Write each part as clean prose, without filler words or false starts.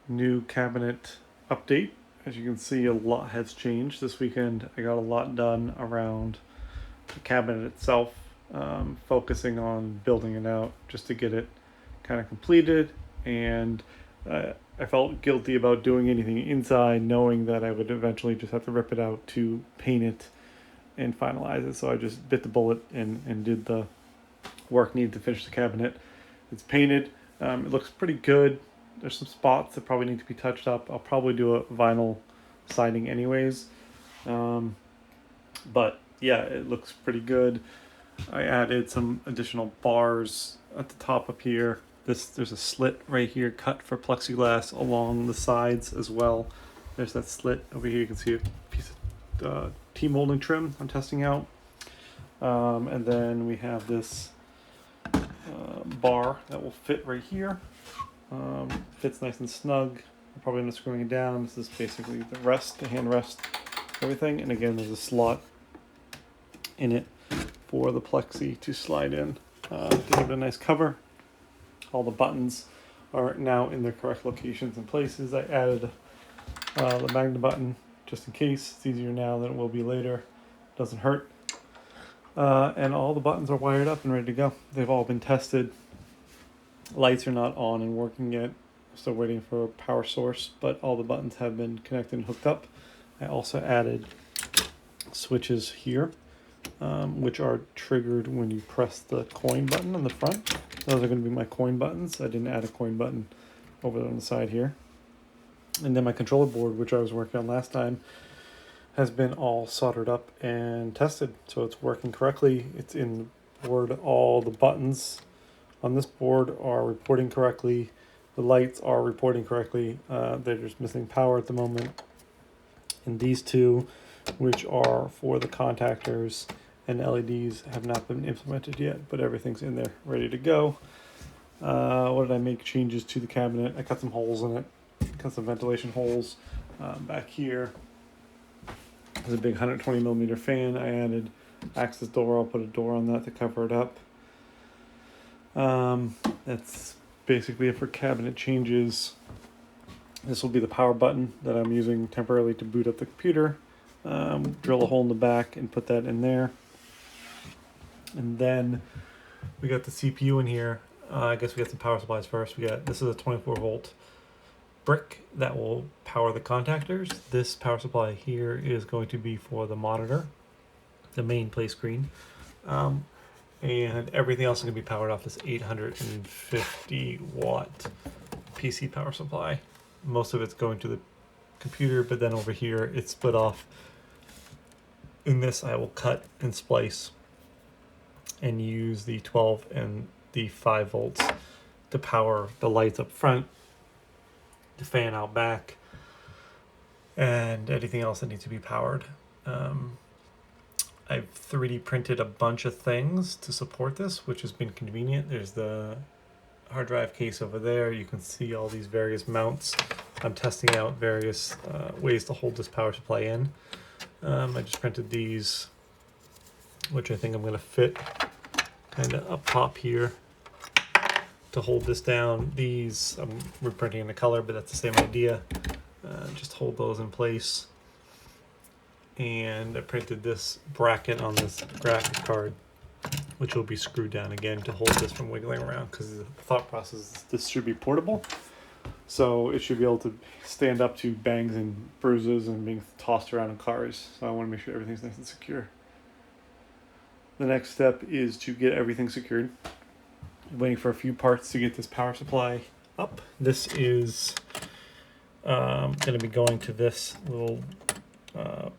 new cabinet update. As you can see, a lot has changed this weekend. I got a lot done around the cabinet itself, focusing on building it out just to get it kind of completed. And I felt guilty about doing anything inside, knowing that I would eventually just have to rip it out to paint it and finalize it. So I just bit the bullet and did the work needed to finish the cabinet. It's painted. It looks pretty good. There's some spots that probably need to be touched up. I'll probably do a vinyl siding anyways. Um, but yeah, it looks pretty good. I added some additional bars at the top up here. There's a slit right here cut for plexiglass along the sides as well. There's that slit over here. You can see a piece of T-molding trim I'm testing out. And then we have this bar that will fit right here. Fits nice and snug. I'm probably not screwing it down. This is basically the rest, the hand rest, everything. And again, there's a slot in it for the plexi to slide in to give it a nice cover. All the buttons are now in their correct locations and places. I added the magnet button just in case. It's easier now than it will be later. Doesn't hurt. And all the buttons are wired up and ready to go. They've all been tested. Lights are not on and working yet. Still waiting for a power source, but all the buttons have been connected and hooked up. I also added switches here, which are triggered when you press the coin button on the front. Those are going to be my coin buttons. I didn't add a coin button over on the side here. And then my controller board, which I was working on last time, has been all soldered up and tested. So it's working correctly. It's in the board. All the buttons on this board are reporting correctly. The lights are reporting correctly. They're just missing power at the moment. And these two, which are for the contactors and LEDs, have not been implemented yet, but everything's in there ready to go. What did I make changes to the cabinet? I cut some holes in it, cut some ventilation holes back here. There's a big 120 millimeter fan. I added access door. I'll put a door on that to cover it up. That's basically it for cabinet changes. This will be the power button that I'm using temporarily to boot up the computer. Drill a hole in the back and put that in there. And then we got the CPU in here. I guess we got some power supplies first. This is a 24 volt brick that will power the contactors. This power supply here is going to be for the monitor, the main play screen. And everything else is going to be powered off this 850 watt PC power supply. Most of it's going to the computer, but then over here it's split off. In this I will cut and splice and use the 12 and the 5 volts to power the lights up front, the fan out back, and anything else that needs to be powered. I've 3D printed a bunch of things to support this, which has been convenient. There's the hard drive case over there. You can see all these various mounts. I'm testing out various ways to hold this power supply in. I just printed these, which I think I'm going to fit kind of up top here to hold this down. These I'm reprinting in the color, but that's the same idea. Just hold those in place. And I printed this bracket on this graphic card, which will be screwed down again to hold this from wiggling around, because the thought process is this should be portable. So it should be able to stand up to bangs and bruises and being tossed around in cars. So I want to make sure everything's nice and secure. The next step is to get everything secured. I'm waiting for a few parts to get this power supply up. This is going to be going to this little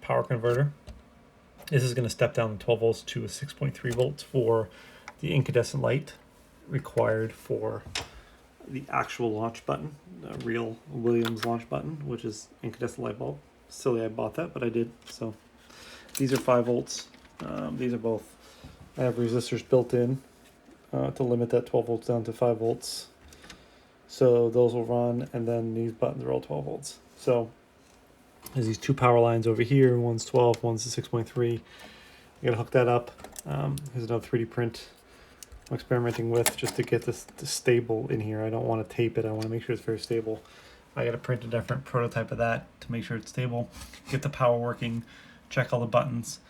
power converter. This is going to step down 12 volts to a 6.3 volts for the incandescent light required for the actual launch button, the real Williams launch button, which is incandescent light bulb. Silly I bought that, but I did. So these are 5 volts. These are both. I have resistors built in to limit that 12 volts down to 5 volts. So those will run, and then these buttons are all 12 volts. So there's these two power lines over here. One's 12, one's a 6.3. You gotta hook that up. Here's another 3D print I'm experimenting with just to get this stable in here. I don't want to tape it. I want to make sure it's very stable. I got to print a different prototype of that to make sure it's stable, get the power working, check all the buttons,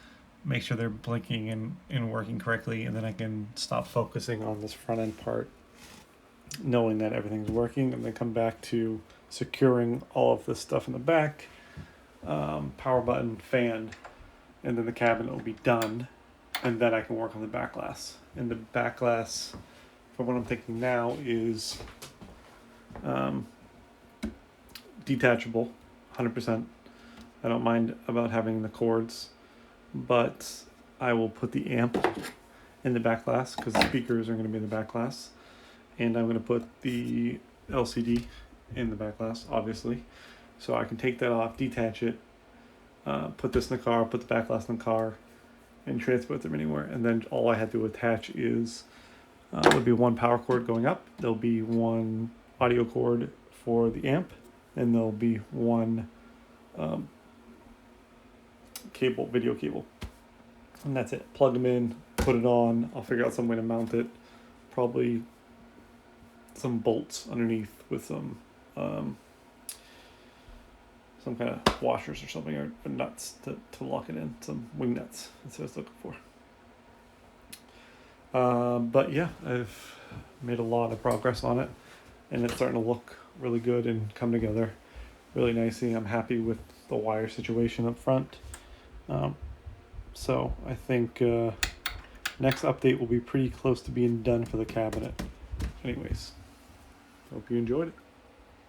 make sure they're blinking and working correctly, and then I can stop focusing on this front end part, knowing that everything's working, and then come back to securing all of this stuff in the back, power button, fan, and then the cabinet will be done, and then I can work on the back glass. And the back glass, for what I'm thinking now, is detachable, 100%. I don't mind about having the cords, but I will put the amp in the back glass because the speakers are going to be in the back glass, and I'm going to put the LCD in the back glass, obviously, so I can take that off, detach it, put this in the car, put the back glass in the car, and transport them anywhere. And then all I had to attach is would be one power cord going up, there'll be one audio cord for the amp, and there'll be one cable, video cable, and that's it. Plug them in, put it on. I'll figure out some way to mount it, probably some bolts underneath with some kind of washers or something, or nuts to lock it in, some wing nuts. That's what I was looking for. But yeah, I've made a lot of progress on it, and it's starting to look really good and come together really nicely. I'm happy with the wire situation up front. So I think next update will be pretty close to being done for the cabinet. Anyways, hope you enjoyed it.